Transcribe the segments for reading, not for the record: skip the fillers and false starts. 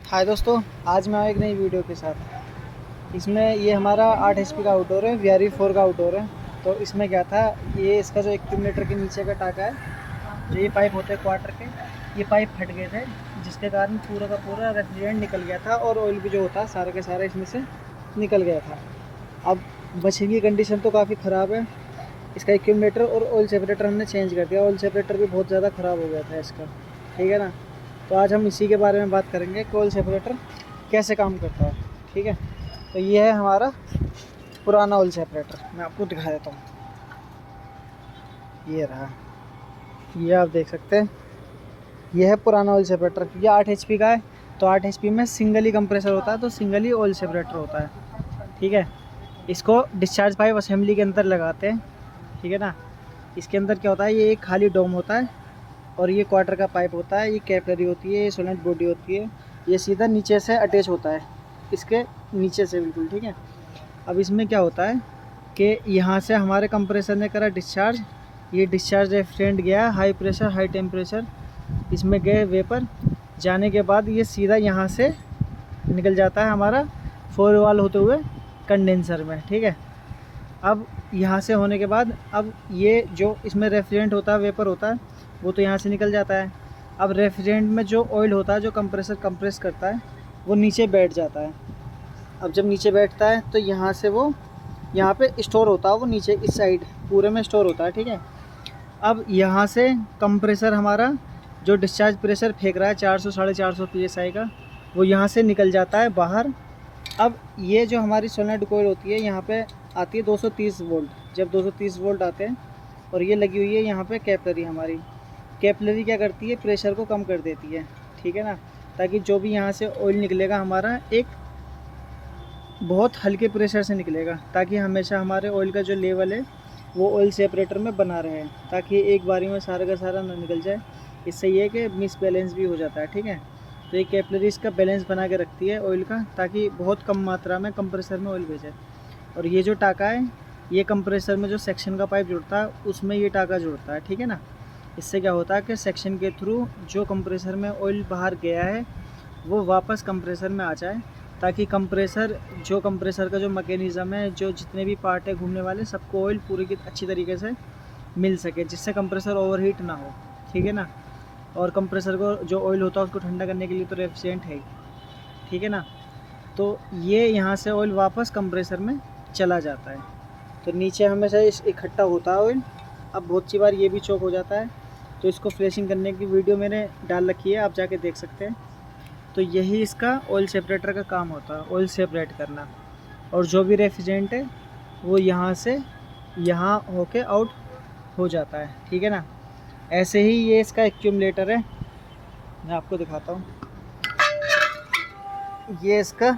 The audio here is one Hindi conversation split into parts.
हाय दोस्तों, आज मैं आया एक नई वीडियो के साथ। इसमें ये हमारा 8 एचपी का आउटडोर है, VR4 का आउटडोर है। तो इसमें क्या था, ये इसका जो एक्यूमुलेटर के नीचे का टाका है, जो ये पाइप होते हैं क्वार्टर के, ये पाइप फट गए थे, जिसके कारण पूरा का पूरा रेफ्रिजरेंट निकल गया था और ऑयल भी जो होता है सारा का सारा इसमें से निकल गया था। अब मशीन की कंडीशन तो काफ़ी ख़राब है। इसका एक्यूमुलेटर और ऑयल सेपरेटर हमने चेंज कर दिया। ऑयल सेपरेटर भी बहुत ज़्यादा ख़राब हो गया था इसका, ठीक है ना। तो आज हम इसी के बारे में बात करेंगे कि ऑयल सेपरेटर कैसे काम करता है, ठीक है। तो ये है हमारा पुराना ऑयल सेपरेटर, मैं आपको दिखा देता हूँ। ये रहा, ये आप देख सकते हैं, ये है पुराना ऑयल सेपरेटर। ये 8 एचपी का है। तो 8 एचपी में सिंगल ही कंप्रेसर होता है, तो सिंगल ही ऑयल सेपरेटर होता है, ठीक है। इसको डिस्चार्ज पाइप असेंबली के अंदर लगाते हैं, ठीक है ना। इसके अंदर क्या होता है, ये एक खाली डोम होता है और ये क्वार्टर का पाइप होता है, ये कैपिलरी होती है, ये सोलेनोइड बॉडी होती है। ये सीधा नीचे से अटैच होता है, इसके नीचे से बिल्कुल, ठीक है। अब इसमें क्या होता है कि यहाँ से हमारे कंप्रेसर ने करा डिस्चार्ज, ये डिस्चार्ज रेफ्रिजरेंट गया हाई प्रेशर हाई टेम्परेचर, इसमें गए वेपर, जाने के बाद ये सीधा यहाँ से निकल जाता है हमारा 4 वाल होते हुए कंडेंसर में, ठीक है। अब यहाँ से होने के बाद अब ये जो इसमें रेफ्रिजरेंट होता है, वेपर होता है, वो तो यहाँ से निकल जाता है। अब रेफ्रिजरेंट में जो ऑयल होता है, जो कंप्रेसर कंप्रेस करता है, वो नीचे बैठ जाता है। अब जब नीचे बैठता है तो यहाँ से वो यहाँ पे स्टोर होता है, वो नीचे इस साइड पूरे में स्टोर होता है, ठीक है। अब यहाँ से कंप्रेसर हमारा जो डिस्चार्ज प्रेशर फेंक रहा है 400 450 PSI का, वो यहाँ से निकल जाता है बाहर। अब ये जो हमारी सोलेनोइड कॉइल होती है, यहाँ पे आती है 230 वोल्ट। जब 230 वोल्ट आते हैं और ये लगी हुई है यहाँ पे कैपिलरी, हमारी कैपिलरी क्या करती है, प्रेशर को कम कर देती है, ठीक है ना। ताकि जो भी यहाँ से ऑयल निकलेगा हमारा एक बहुत हल्के प्रेशर से निकलेगा, ताकि हमेशा हमारे ऑयल का जो लेवल है वो ऑयल सेपरेटर में बना रहे, ताकि एक बारी में सारा का सारा ना निकल जाए। इससे ये है कि मिस बैलेंस भी हो जाता है, ठीक है। तो ये कैपिलरी इसका बैलेंस बना के रखती है ऑयल का, ताकि बहुत कम मात्रा में कंप्रेसर में ऑयल भेजे। और ये जो टाका है, ये कंप्रेसर में जो सेक्शन का पाइप जुड़ता है उसमें ये टाका जुड़ता है, ठीक है ना। इससे क्या होता है कि सेक्शन के थ्रू जो कंप्रेसर में ऑयल बाहर गया है वो वापस कंप्रेसर में आ जाए, ताकि कंप्रेसर का जो मैकेनिज़्म है, जो जितने भी पार्ट है घूमने वाले, सबको ऑयल पूरी की अच्छी तरीके से मिल सके, जिससे कंप्रेसर ओवरहीट ना हो, ठीक है ना। और कंप्रेसर को जो ऑयल होता है उसको ठंडा करने के लिए तो रेफ्रिजरेंट है ही, ठीक है ना। तो ये यहाँ से ऑयल वापस कंप्रेसर में चला जाता है। तो नीचे हमेशा इकट्ठा होता है ऑयल। अब बहुत सी बार ये भी चौक हो जाता है, तो इसको फ्लैशिंग करने की वीडियो मैंने डाल रखी है, आप जाके देख सकते हैं। तो यही इसका ऑयल सेपरेटर का काम होता है, ऑयल सेपरेट करना। और जो भी रेफ्रिजरेंट है वो यहाँ से यहाँ होके आउट हो जाता है, ठीक है ना। ऐसे ही ये इसका एक्यूमुलेटर है, मैं आपको दिखाता हूँ। ये इसका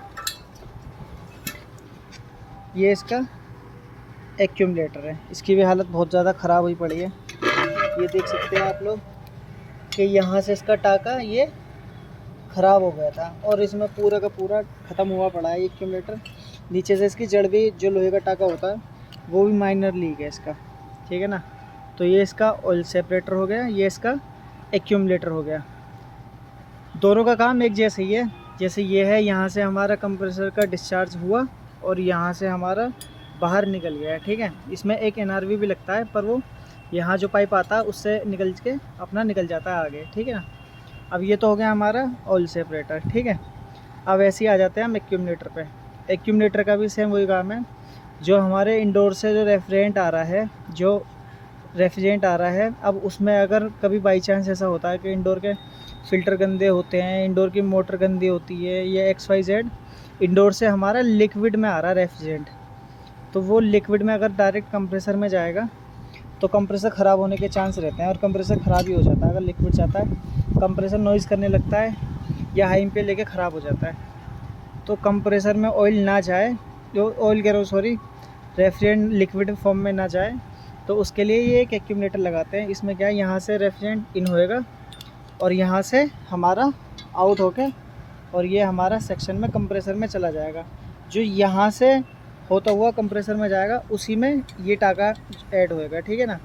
एक्यूमुलेटर है। इसकी भी हालत बहुत ज़्यादा ख़राब हुई पड़ी है। ये देख सकते हैं आप लोग कि यहाँ से इसका टाका ये ख़राब हो गया था और इसमें पूरा का पूरा ख़त्म हुआ पड़ा है ये एक्यूमुलेटर। नीचे से इसकी जड़ भी, जो लोहे का टाका होता है, वो भी माइनर लीक है इसका, ठीक है ना। तो ये इसका ऑयल सेपरेटर हो गया, ये इसका एक्यूमुलेटर हो गया। दोनों का काम एक जैसे ही है। जैसे ये है, यहाँ से हमारा कंप्रेसर का डिस्चार्ज हुआ और यहाँ से हमारा बाहर निकल गया है, ठीक है। इसमें एक NRV भी लगता है, पर वो यहाँ जो पाइप आता है उससे निकल के अपना निकल जाता है आगे, ठीक है ना। अब ये तो हो गया हमारा ऑयल सेपरेटर, ठीक है। अब ऐसे ही आ जाते हैं हम एक्यूमुलेटर पे। एक्यूमुलेटर का भी सेम वही काम है। जो हमारे इंडोर से जो रेफ्रिजरेंट आ रहा है, अब उसमें अगर कभी बाई चांस ऐसा होता है कि इंडोर के फ़िल्टर गंदे होते हैं, इंडोर की मोटर गंदी होती है, या XYZ, इंडोर से हमारा लिक्विड में आ रहा है रेफ्रिजरेंट, तो वो लिक्विड में अगर डायरेक्ट कंप्रेसर में जाएगा तो कंप्रेसर ख़राब होने के चांस रहते हैं, और कंप्रेसर ख़राब ही हो जाता है। अगर लिक्विड जाता है, कंप्रेसर नॉइज़ करने लगता है या हाई पे लेके ख़राब हो जाता है। तो कंप्रेसर में ऑयल ना जाए, जो ऑयल कह रहा हूँ सॉरी, रेफ्रिजरेंट लिक्विड फॉर्म में ना जाए, तो उसके लिए ये एक एक्यूमुलेटर लगाते हैं। इसमें क्या है, यहाँ से रेफ्रिजरेंट इन होएगा और यहाँ से हमारा आउट होके और ये हमारा सेक्शन में कंप्रेसर में चला जाएगा। जो यहाँ से होता हुआ कंप्रेसर में जाएगा, उसी में ये टाका ऐड होएगा, ठीक है ना।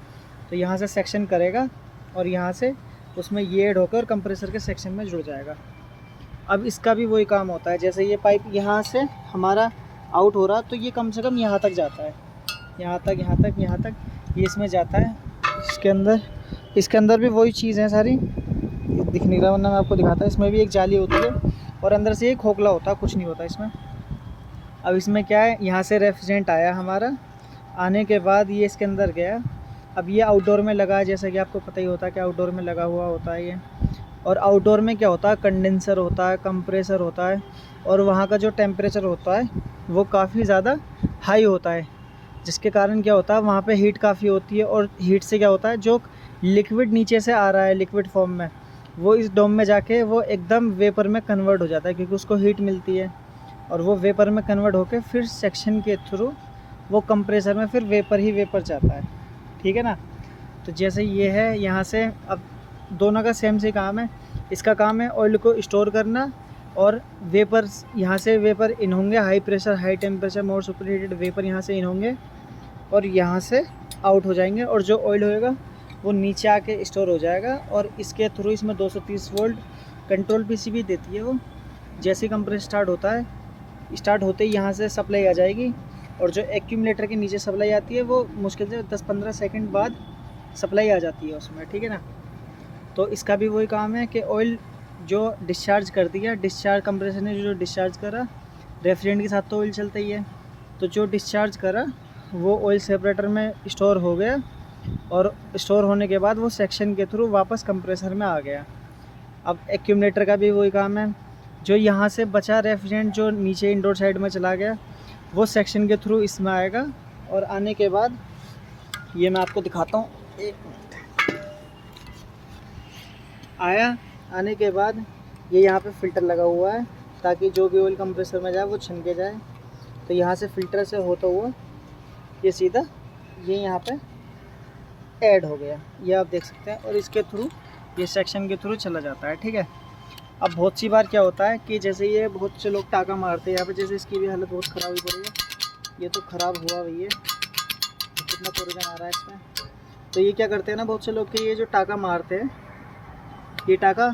तो यहाँ से सेक्शन करेगा और यहाँ से उसमें ये ऐड होकर कंप्रेसर के सेक्शन में जुड़ जाएगा। अब इसका भी वही काम होता है, जैसे ये पाइप यहाँ से हमारा आउट हो रहा तो ये कम से कम यहाँ तक जाता है, यहाँ तक यहाँ तक यहाँ तक ये इसमें जाता है। इसके अंदर भी वही चीज़ है सारी, दिख नहीं रहा वरना मैं आपको दिखाता। इसमें भी एक जाली होती है और अंदर से एक खोखला होता है, कुछ नहीं होता इसमें। अब इसमें क्या है, यहाँ से रेफ्रिजरेंट आया हमारा, आने के बाद ये इसके अंदर गया। अब ये आउटडोर में लगा है, जैसा कि आपको पता ही होता है कि आउटडोर में लगा हुआ होता है ये। और आउटडोर में क्या होता है, कंडेंसर होता है, कंप्रेसर होता है, और वहाँ का जो टेम्परेचर होता है वो काफ़ी ज़्यादा हाई होता है, जिसके कारण क्या होता है वहाँ पे हीट काफ़ी होती है। और हीट से क्या होता है, जो लिक्विड नीचे से आ रहा है लिक्विड फॉर्म में, वो इस डोम में जाके वो एकदम वेपर में कन्वर्ट हो जाता है, क्योंकि उसको हीट मिलती है। और वो वेपर में कन्वर्ट होकर फिर सेक्शन के थ्रू वो कंप्रेसर में फिर वेपर ही वेपर जाता है, ठीक है ना। तो जैसे ये है, यहाँ से अब दोनों का सेम से काम है। इसका काम है ऑयल को स्टोर करना, और वेपर यहाँ से वेपर इन होंगे, हाई प्रेशर हाई टेम्परेचर मोर सुपर हीटेड वेपर यहाँ से इन होंगे और यहाँ से आउट हो जाएंगे, और जो ऑयल होएगा वो नीचे आके स्टोर हो जाएगा। और इसके थ्रू इसमें 230 वोल्ट कंट्रोल पीसीबी देती है वो। जैसे कंप्रेस स्टार्ट होता है, स्टार्ट होते ही यहाँ से सप्लाई आ जाएगी, और जो एक्यूमुलेटर के नीचे सप्लाई आती है वो मुश्किल से 10-15 सेकंड बाद सप्लाई आ जाती है उसमें, ठीक है ना। तो इसका भी वही काम है कि ऑयल जो डिस्चार्ज कर दिया, डिस्चार्ज कंप्रेसर ने जो डिस्चार्ज करा, रेफ्रिजरेंट के साथ तो ऑयल चलता ही है, तो जो डिस्चार्ज करा वो ऑयल सेपरेटर में स्टोर हो गया, और स्टोर होने के बाद वो सेक्शन के थ्रू वापस कंप्रेसर में आ गया। अब एक्यूमुलेटर का भी वही काम है, जो यहाँ से बचा रेफ्रिजरेंट जो नीचे इंडोर साइड में चला गया, वो सेक्शन के थ्रू इसमें आएगा। और आने के बाद ये मैं आपको दिखाता हूँ, एक मिनट। आने के बाद ये यहाँ पे फ़िल्टर लगा हुआ है, ताकि जो भी ऑयल कंप्रेसर में जाए वो छन के जाए। तो यहाँ से फ़िल्टर से होता हुआ ये सीधा ये यहाँ पे ऐड हो गया, ये आप देख सकते हैं। और इसके थ्रू ये सेक्शन के थ्रू चला जाता है, ठीक है। अब बहुत सी बार क्या होता है कि जैसे ये बहुत से लोग टाका मारते हैं यहाँ पे, जैसे इसकी भी हालत बहुत ख़राब हुई पड़ी है, ये तो ख़राब हुआ हुई है, कितना कोरोजन आ रहा है इसमें। तो ये क्या करते हैं ना बहुत से लोग, कि ये जो टाका मारते हैं ये टाका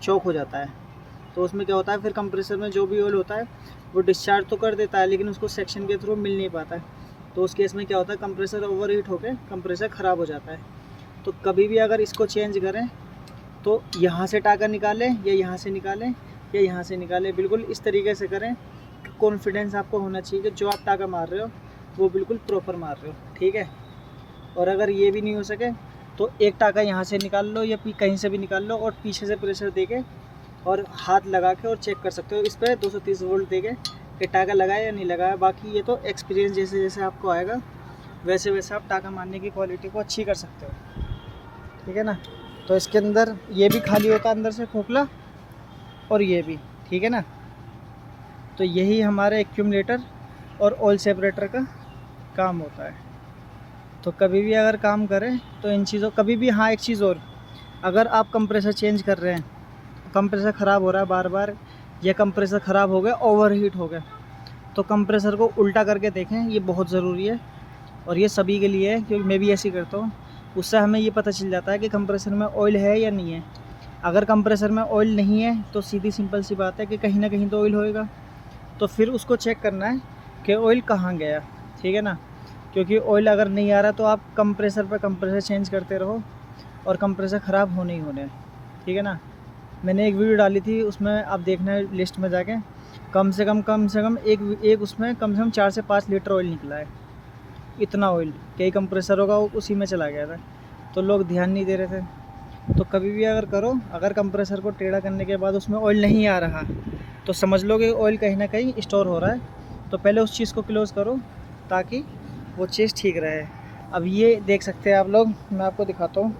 चौक हो जाता है। तो उसमें क्या होता है, फिर कंप्रेसर में जो भी ऑयल होता है वो डिस्चार्ज तो कर देता है, लेकिन उसको सेक्शन के थ्रू मिल नहीं पाता है। तो उस केस में क्या होता है, कंप्रेसर ओवर हीट होकर कंप्रेसर ख़राब हो जाता है। तो कभी भी अगर इसको चेंज करें तो यहाँ से टाका निकालें, या यहाँ से निकालें, या यहाँ से निकालें, बिल्कुल इस तरीके से करें। कॉन्फिडेंस आपको होना चाहिए कि जो आप टाका मार रहे हो वो बिल्कुल प्रॉपर मार रहे हो, ठीक है। और अगर ये भी नहीं हो सके तो एक टाका यहाँ से निकाल लो, या कहीं से भी निकाल लो, और पीछे से प्रेशर देके और हाथ लगा के और चेक कर सकते हो इस पर 230 वोल्ट देके कि टाका लगाया या नहीं लगाया। बाकी ये तो एक्सपीरियंस जैसे जैसे आपको आएगा वैसे वैसे आप टाका मारने की क्वालिटी को अच्छी कर सकते हो, ठीक है ना। तो इसके अंदर ये भी खाली होता है अंदर से खोखला, और ये भी, ठीक है ना। तो यही हमारे एक्यूमुलेटर और ऑयल सेपरेटर का काम होता है। तो कभी भी अगर काम करें तो इन चीज़ों, कभी भी, हाँ एक चीज़ और, अगर आप कंप्रेसर चेंज कर रहे हैं, कंप्रेसर ख़राब हो रहा है बार बार, या कंप्रेसर ख़राब हो गया, ओवर हीट हो गया, तो कंप्रेसर को उल्टा करके देखें, ये बहुत ज़रूरी है। और ये सभी के लिए है, क्योंकि मैं भी ऐसे ही करता हूँ। उससे हमें ये पता चल जाता है कि कंप्रेसर में ऑयल है या नहीं है। अगर कंप्रेसर में ऑयल नहीं है तो सीधी सिंपल सी बात है कि कहीं ना कहीं तो ऑयल होएगा। तो फिर उसको चेक करना है कि ऑयल कहाँ गया, ठीक है ना। क्योंकि ऑयल अगर नहीं आ रहा तो आप कंप्रेसर पर कंप्रेसर चेंज करते रहो, और कंप्रेसर ख़राब होने ही होने, ठीक है ना। मैंने एक वीडियो डाली थी, उसमें आप देखना लिस्ट में जाके, कम से कम एक उसमें कम से कम 4 से 5 लीटर ऑयल निकला है। इतना ऑयल कई कंप्रेसर होगा वो उसी में चला गया था, तो लोग ध्यान नहीं दे रहे थे। तो कभी भी अगर करो, अगर कंप्रेसर को टेढ़ा करने के बाद उसमें ऑयल नहीं आ रहा तो समझ लो कि ऑयल कहीं ना कहीं स्टोर हो रहा है। तो पहले उस चीज़ को क्लोज़ करो ताकि वो चीज़ ठीक रहे। अब ये देख सकते हैं आप लोग, मैं आपको दिखाता हूँ,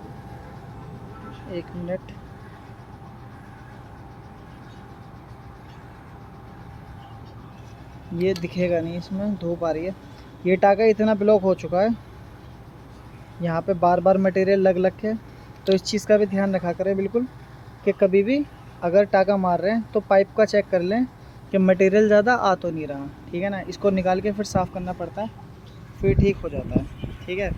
एक मिनट। ये दिखेगा नहीं, इसमें धूप आ रही है। ये टाका इतना ब्लॉक हो चुका है, यहाँ पे बार बार मटेरियल लग लग के। तो इस चीज़ का भी ध्यान रखा करें बिल्कुल, कि कभी भी अगर टाका मार रहे हैं तो पाइप का चेक कर लें कि मटेरियल ज़्यादा आ तो नहीं रहा, ठीक है ना। इसको निकाल के फिर साफ़ करना पड़ता है, फिर ठीक हो जाता है, ठीक है।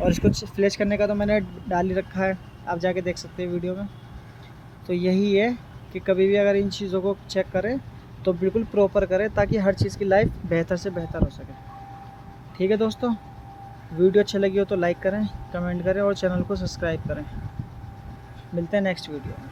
और इसको फ्लैश करने का तो मैंने डाल ही रखा है, आप जाके देख सकते हैं वीडियो में। तो यही है कि कभी भी अगर इन चीज़ों को चेक करें तो बिल्कुल प्रॉपर करें, ताकि हर चीज़ की लाइफ बेहतर से बेहतर हो सके। ठीक है दोस्तों, वीडियो अच्छी लगी हो तो लाइक करें, कमेंट करें और चैनल को सब्सक्राइब करें। मिलते हैं नेक्स्ट वीडियो में।